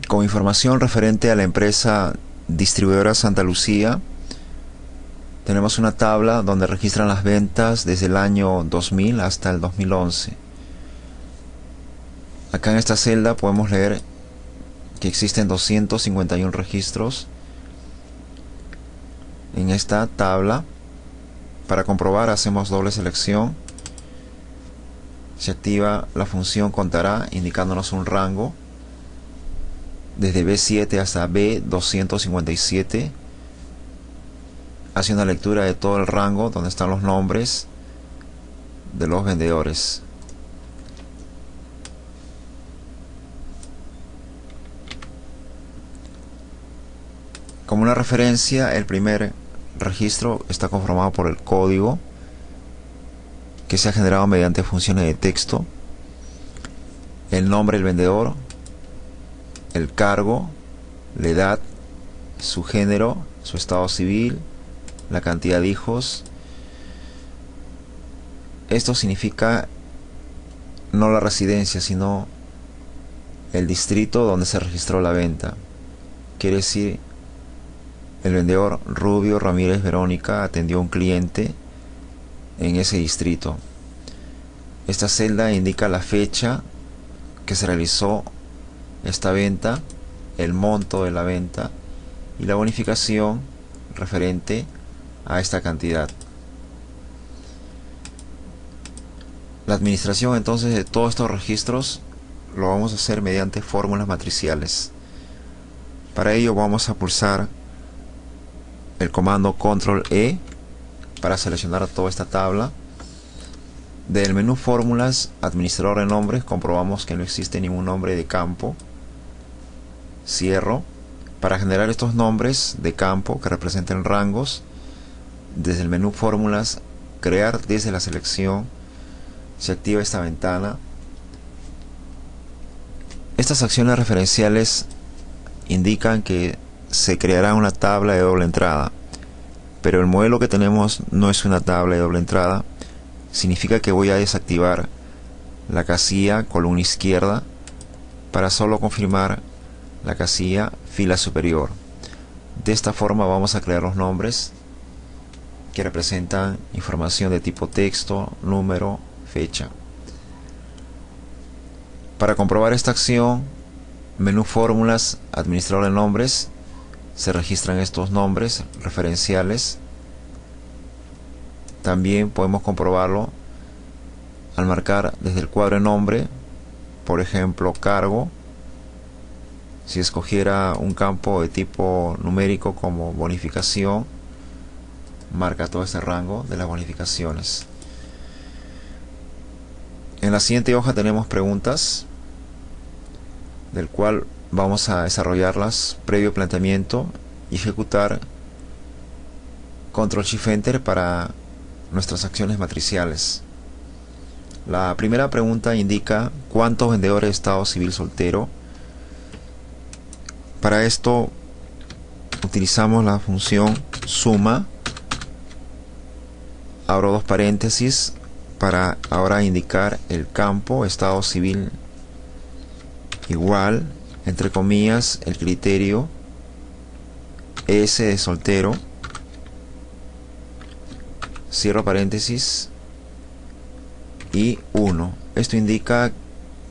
Con información referente a la empresa distribuidora Santa Lucía, tenemos una tabla donde registran las ventas desde el año 2000 hasta el 2011. Acá en esta celda podemos leer que existen 251 registros en esta tabla. Para comprobar, hacemos doble selección. Se activa la función contará, indicándonos un rango desde B7 hasta B257. Hace una lectura de todo el rango donde están los nombres de los vendedores. Como una referencia, el primer registro está conformado por el código que se ha generado mediante funciones de texto, el nombre del vendedor, el cargo, la edad, su género, su estado civil, la cantidad de hijos. Esto significa no la residencia, sino el distrito donde se registró la venta. Quiere decir, el vendedor Rubio Ramírez Verónica atendió a un cliente en ese distrito. Esta celda indica la fecha que se realizó esta venta, el monto de la venta y la bonificación referente a esta cantidad. La administración entonces de todos estos registros lo vamos a hacer mediante fórmulas matriciales. Para ello vamos a pulsar el comando Control E para seleccionar toda esta tabla. Del menú Fórmulas, Administrador de Nombres, comprobamos que no existe ningún nombre de campo. Cierro. Para generar estos nombres de campo que representen rangos, desde el menú Fórmulas, Crear desde la selección, se activa esta ventana. Estas acciones referenciales indican que se creará una tabla de doble entrada, pero el modelo que tenemos no es una tabla de doble entrada. Significa que voy a desactivar la casilla columna izquierda para solo confirmar la casilla fila superior. De esta forma vamos a crear los nombres que representan información de tipo texto, número, fecha. Para comprobar esta acción, menú Fórmulas, Administrador de Nombres, se registran estos nombres referenciales. También podemos comprobarlo al marcar desde el cuadro de nombre, por ejemplo, cargo. Si escogiera un campo de tipo numérico como bonificación, marca todo este rango de las bonificaciones. En la siguiente hoja tenemos preguntas, del cual vamos a desarrollarlas previo planteamiento y ejecutar Control Shift Enter para nuestras acciones matriciales. La primera pregunta indica cuántos vendedores de estado civil soltero. Para esto utilizamos la función suma, abro dos paréntesis para ahora indicar el campo estado civil igual, entre comillas, el criterio S de soltero, cierro paréntesis y 1. Esto indica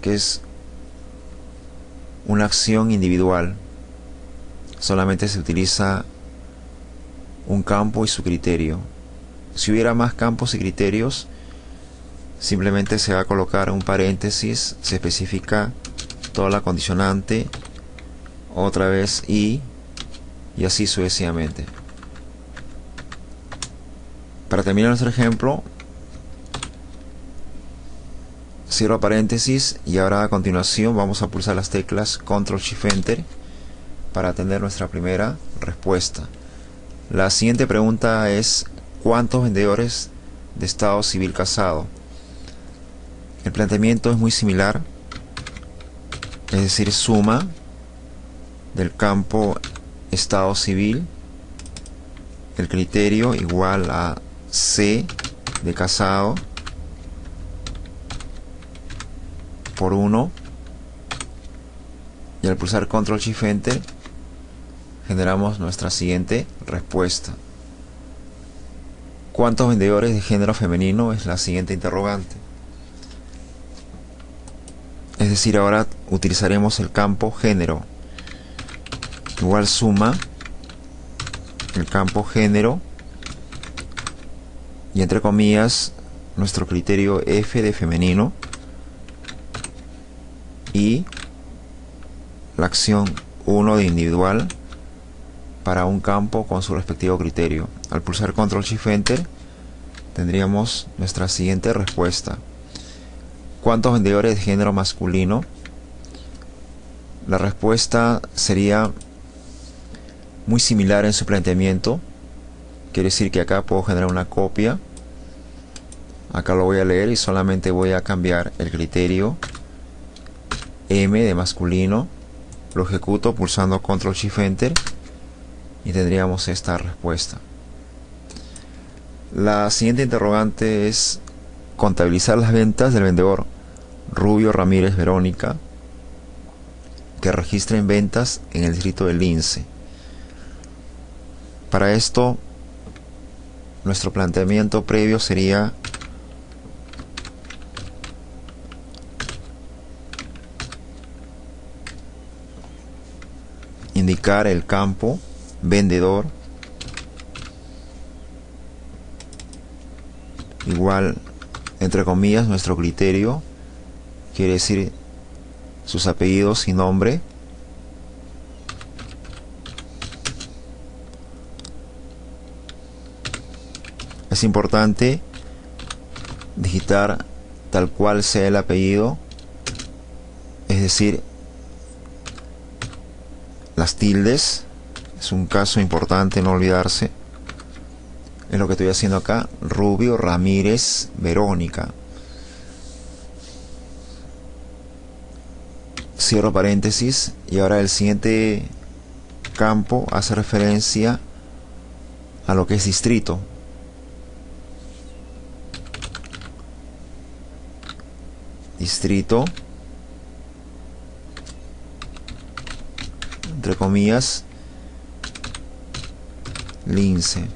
que es una acción individual. Solamente se utiliza un campo y su criterio. Si hubiera más campos y criterios, simplemente se va a colocar un paréntesis, se especifica toda la condicionante, otra vez y así sucesivamente. Para terminar nuestro ejemplo, cierro paréntesis y ahora a continuación vamos a pulsar las teclas Control Shift Enter para tener nuestra primera respuesta. La siguiente pregunta es ¿cuántos vendedores de estado civil casado? El planteamiento es muy similar, es decir, suma del campo estado civil, el criterio igual a C de casado, por 1, y al pulsar Control Shift Enter generamos nuestra siguiente respuesta. ¿Cuántos vendedores de género femenino? Es la siguiente interrogante. Es decir, ahora utilizaremos el campo género. Igual suma el campo género y entre comillas nuestro criterio F de femenino y la acción 1 de individual para un campo con su respectivo criterio. Al pulsar Control Shift Enter tendríamos nuestra siguiente respuesta. ¿Cuántos vendedores de género masculino? La respuesta sería muy similar en su planteamiento. Quiere decir que acá puedo generar una copia. Acá lo voy a leer y solamente voy a cambiar el criterio M de masculino. Lo ejecuto pulsando Control Shift Enter y tendríamos esta respuesta. La siguiente interrogante es contabilizar las ventas del vendedor Rubio Ramírez Verónica que registren ventas en el distrito del Lince. Para esto, nuestro planteamiento previo sería indicar el campo vendedor igual entre comillas nuestro criterio, quiere decir sus apellidos y nombre, es importante digitar tal cual sea el apellido, es decir, las tildes es un caso importante, no olvidarse. Es lo que estoy haciendo acá. Rubio Ramírez Verónica. Cierro paréntesis y ahora el siguiente campo hace referencia a lo que es distrito. Distrito, entre comillas, Lince.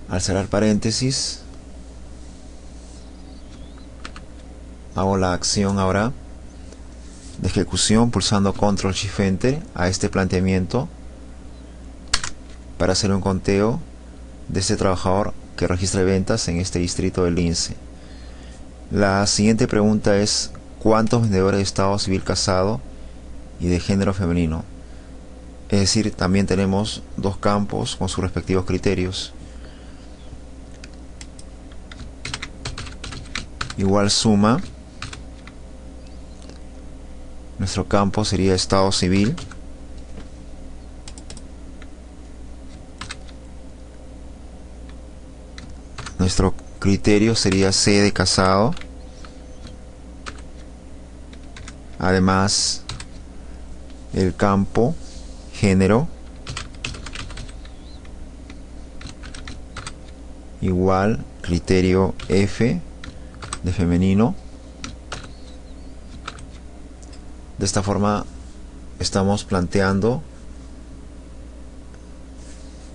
Al cerrar paréntesis, hago la acción ahora de ejecución pulsando Control Shift Enter a este planteamiento para hacer un conteo de este trabajador que registra ventas en este distrito del Lince. La siguiente pregunta es: ¿cuántos vendedores de estado civil casado y de género femenino? Es decir, también tenemos dos campos con sus respectivos criterios. Igual suma, nuestro campo sería estado civil, nuestro criterio sería C de casado, además el campo género igual criterio F de femenino. De esta forma estamos planteando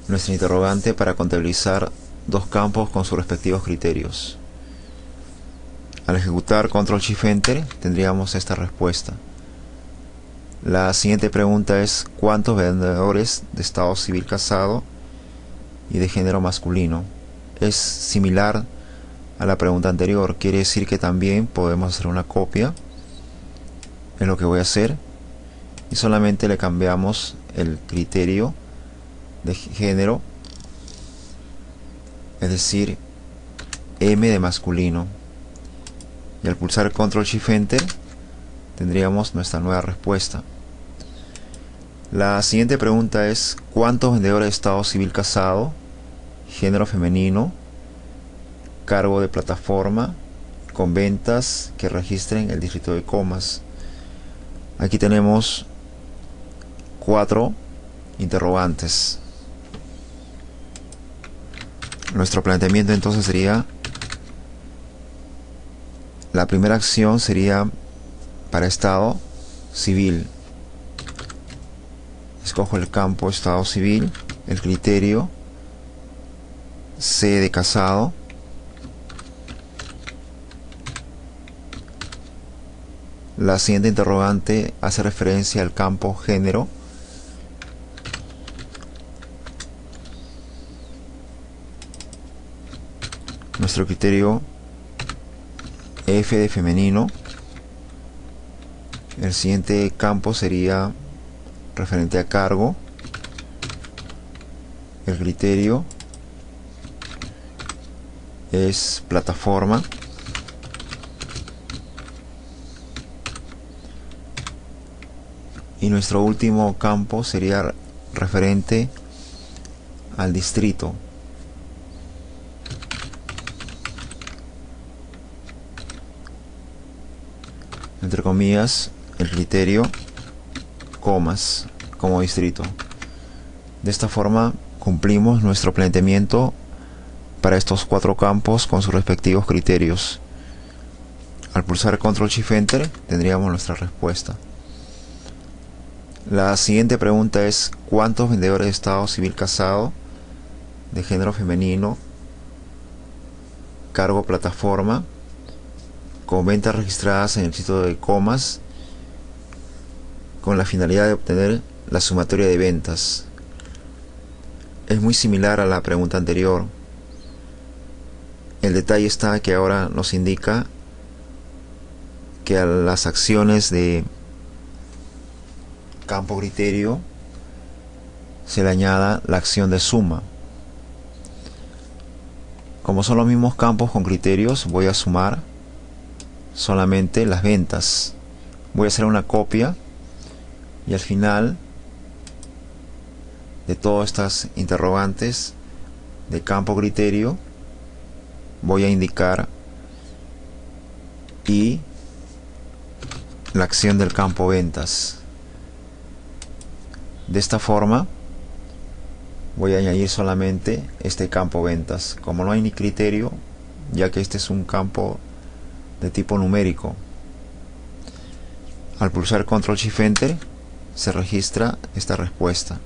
nuestra interrogante para contabilizar dos campos con sus respectivos criterios. Al ejecutar Control Shift Enter tendríamos esta respuesta. La siguiente pregunta es: ¿cuántos vendedores de estado civil casado y de género masculino? Es similar a la pregunta anterior, quiere decir que también podemos hacer una copia. Es lo que voy a hacer y solamente le cambiamos el criterio de género, es decir, M de masculino, y al pulsar Control Shift Enter tendríamos nuestra nueva respuesta. La siguiente pregunta es: ¿cuántos vendedores de estado civil casado, género femenino, cargo de plataforma, con ventas que registren el distrito de Comas? Aquí tenemos 4 interrogantes. Nuestro planteamiento entonces sería La primera acción sería para estado civil. Escojo el campo estado civil, el criterio, C de casado. La siguiente interrogante hace referencia al campo género. Nuestro criterio F de femenino. El siguiente campo sería referente a cargo. El criterio es plataforma. Y nuestro último campo sería referente al distrito. Entre comillas, el criterio, comas, como distrito. De esta forma cumplimos nuestro planteamiento para estos 4 campos con sus respectivos criterios. Al pulsar Control Shift Enter tendríamos nuestra respuesta. La siguiente pregunta es: ¿cuántos vendedores de estado civil casado de género femenino, cargo plataforma, con ventas registradas en el sitio de comas, con la finalidad de obtener la sumatoria de ventas? Es muy similar a la pregunta anterior. El detalle está que ahora nos indica que a las acciones de campo criterio se le añada la acción de suma. Como son los mismos campos con criterios, voy a sumar solamente las ventas. Voy a hacer una copia y al final de todas estas interrogantes de campo criterio voy a indicar y la acción del campo ventas. De esta forma voy a añadir solamente este campo ventas, como no hay ni criterio, ya que este es un campo de tipo numérico. Al pulsar Control Shift Enter se registra esta respuesta.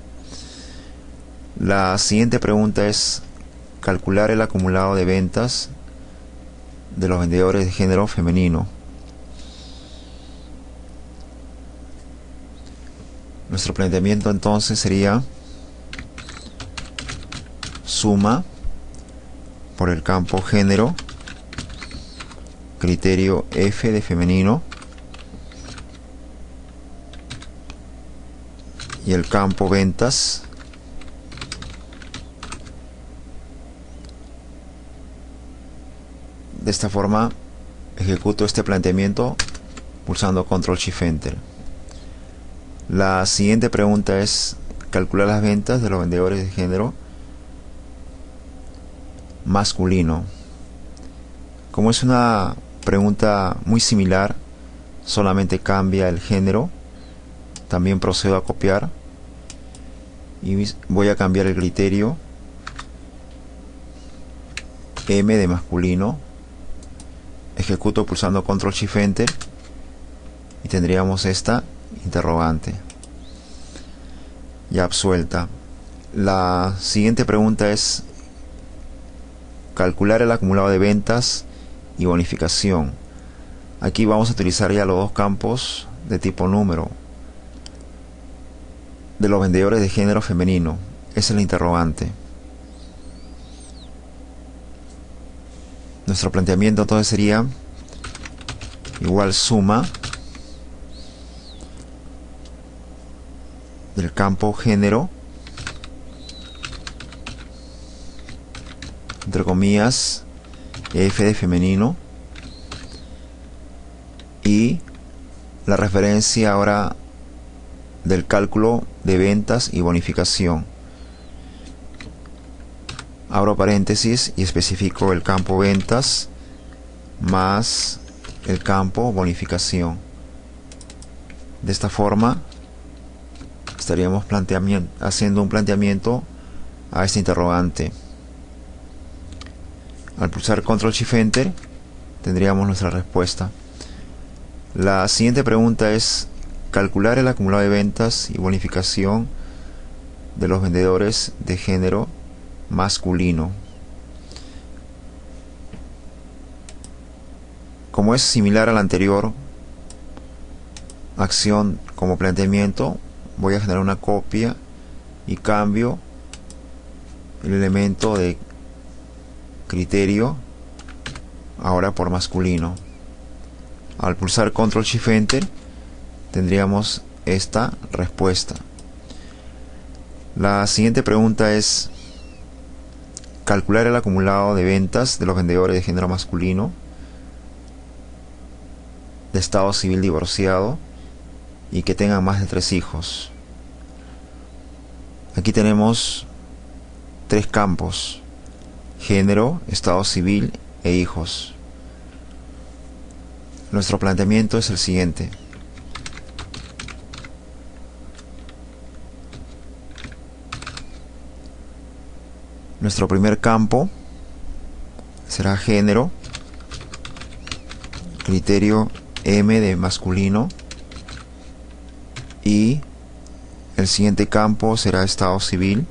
La siguiente pregunta es calcular el acumulado de ventas de los vendedores de género femenino. Nuestro planteamiento entonces sería suma por el campo género, criterio F de femenino, y el campo ventas de esta forma. Ejecuto este planteamiento pulsando Control Shift Enter. La siguiente pregunta es calcular las ventas de los vendedores de género masculino. Como es una pregunta muy similar, solamente cambia el género. También procedo a copiar y voy a cambiar el criterio M de masculino. Ejecuto pulsando Control Shift Enter y tendríamos esta interrogante ya absuelta. La siguiente pregunta es calcular el acumulado de ventas y bonificación. Aquí vamos a utilizar ya los dos campos de tipo número de los vendedores de género femenino. Esa es la interrogante. Nuestro planteamiento entonces sería igual suma del campo género, entre comillas, F de femenino, y la referencia ahora del cálculo de ventas y bonificación. Abro paréntesis y especifico el campo ventas más el campo bonificación. De esta forma estaríamos haciendo un planteamiento a este interrogante. Al pulsar Control Shift Enter tendríamos nuestra respuesta. La siguiente pregunta es calcular el acumulado de ventas y bonificación de los vendedores de género masculino. Como es similar a la anterior acción como planteamiento, voy a generar una copia y cambio el elemento de criterio ahora por masculino. Al pulsar Control Shift Enter tendríamos esta respuesta. La siguiente pregunta es calcular el acumulado de ventas de los vendedores de género masculino de estado civil divorciado y que tengan más de 3 hijos. Aquí tenemos 3 campos: género, estado civil e hijos. Nuestro planteamiento es el siguiente. Nuestro primer campo será género, criterio M de masculino, y el siguiente campo será estado civil.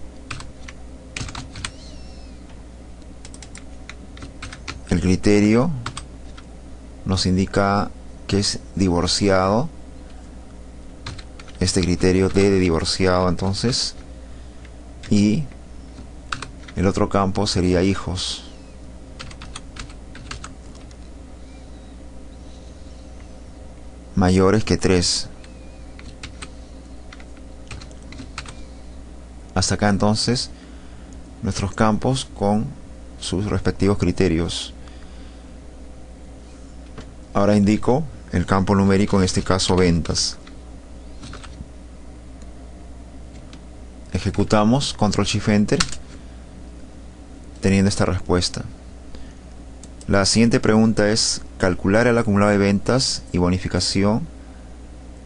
El criterio nos indica que es divorciado, este criterio D de divorciado entonces, y el otro campo sería hijos. Mayores que 3. Hasta acá entonces nuestros campos con sus respectivos criterios. Ahora indico el campo numérico, en este caso ventas. Ejecutamos Control Shift Enter teniendo esta respuesta. La siguiente pregunta es calcular el acumulado de ventas y bonificación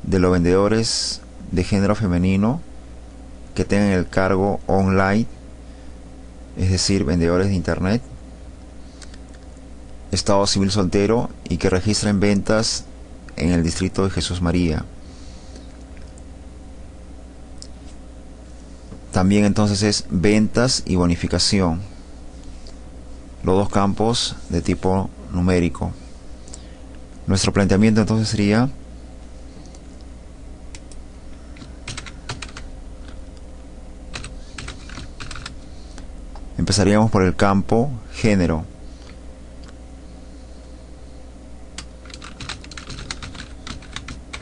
de los vendedores de género femenino que tengan el cargo online, es decir, vendedores de internet, estado civil soltero y que registren ventas en el distrito de Jesús María. También entonces es ventas y bonificación, los dos campos de tipo numérico. Nuestro planteamiento entonces sería empezaríamos por el campo género.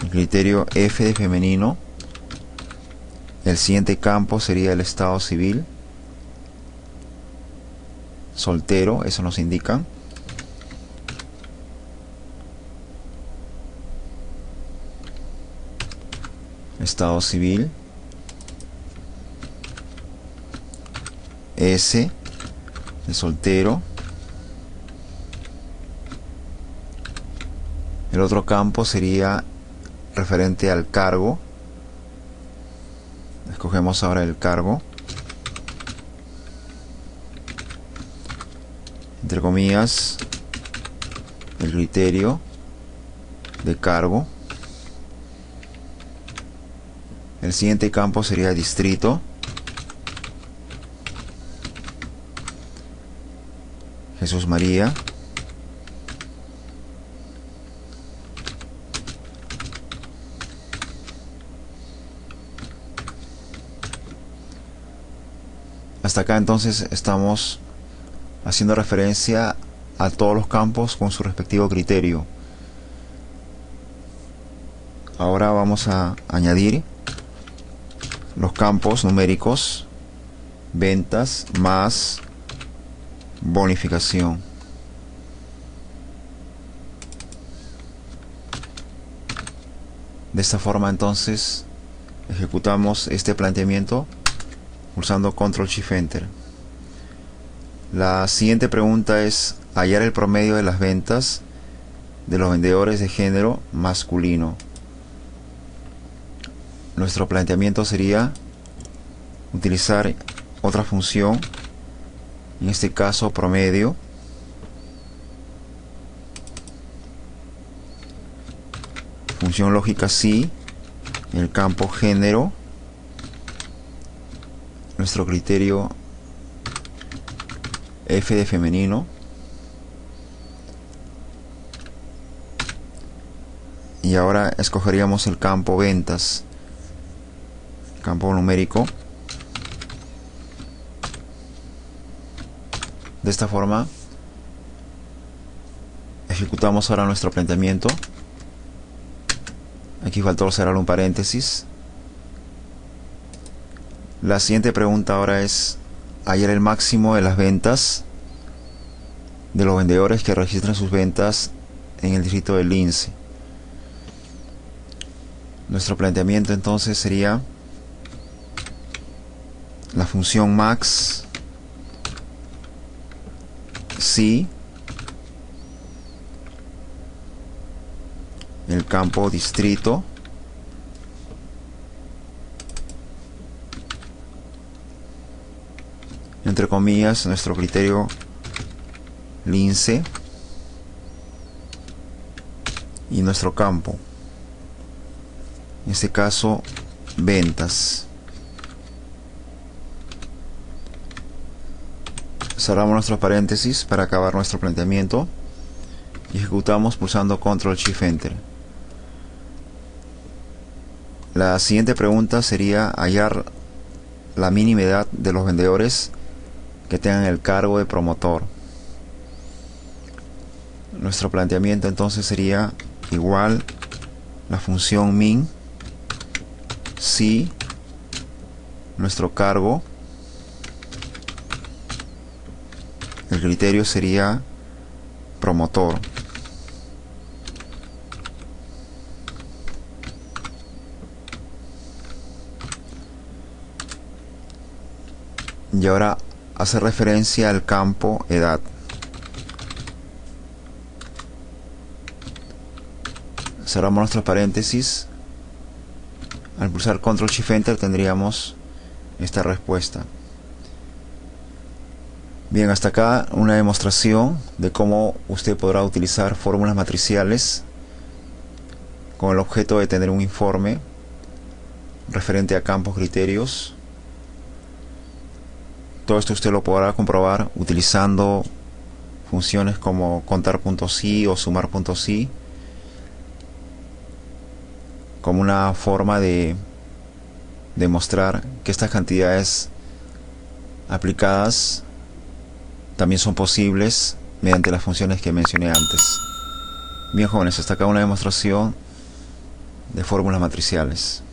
El criterio F de femenino. El siguiente campo sería el estado civil soltero, eso nos indican. Estado civil S de soltero. El otro campo sería referente al cargo. Escogemos ahora el cargo, entre comillas, el criterio de cargo. El siguiente campo sería distrito. Jesús María. Hasta acá entonces estamos haciendo referencia a todos los campos con su respectivo criterio. Ahora vamos a añadir los campos numéricos: ventas más bonificación. De esta forma entonces ejecutamos este planteamiento pulsando Control Shift Enter. La siguiente pregunta es hallar el promedio de las ventas de los vendedores de género masculino. Nuestro planteamiento sería utilizar otra función, en este caso promedio, función lógica sí, el campo género, nuestro criterio f de femenino, y ahora escogeríamos el campo ventas, campo numérico. De esta forma ejecutamos ahora nuestro planteamiento. Aquí faltó cerrar un paréntesis. La siguiente pregunta ahora es hallar el máximo de las ventas de los vendedores que registran sus ventas en el distrito del Lince. Nuestro planteamiento entonces sería la función max si el campo distrito entre comillas nuestro criterio Lince y nuestro campo, en este caso ventas. Cerramos nuestros paréntesis para acabar nuestro planteamiento y ejecutamos pulsando Control Shift Enter. La siguiente pregunta sería hallar la mínima edad de los vendedores que tengan el cargo de promotor. Nuestro planteamiento entonces sería igual la función min si nuestro cargo, el criterio sería promotor. Y ahora hace referencia al campo edad. Cerramos nuestros paréntesis. Al pulsar Control Shift Enter tendríamos esta respuesta. Bien, hasta acá una demostración de cómo usted podrá utilizar fórmulas matriciales con el objeto de tener un informe referente a campos criterios. Todo esto usted lo podrá comprobar utilizando funciones como contar.si o sumar.si como una forma de demostrar que estas cantidades aplicadas también son posibles mediante las funciones que mencioné antes. Bien, jóvenes, hasta acá una demostración de fórmulas matriciales.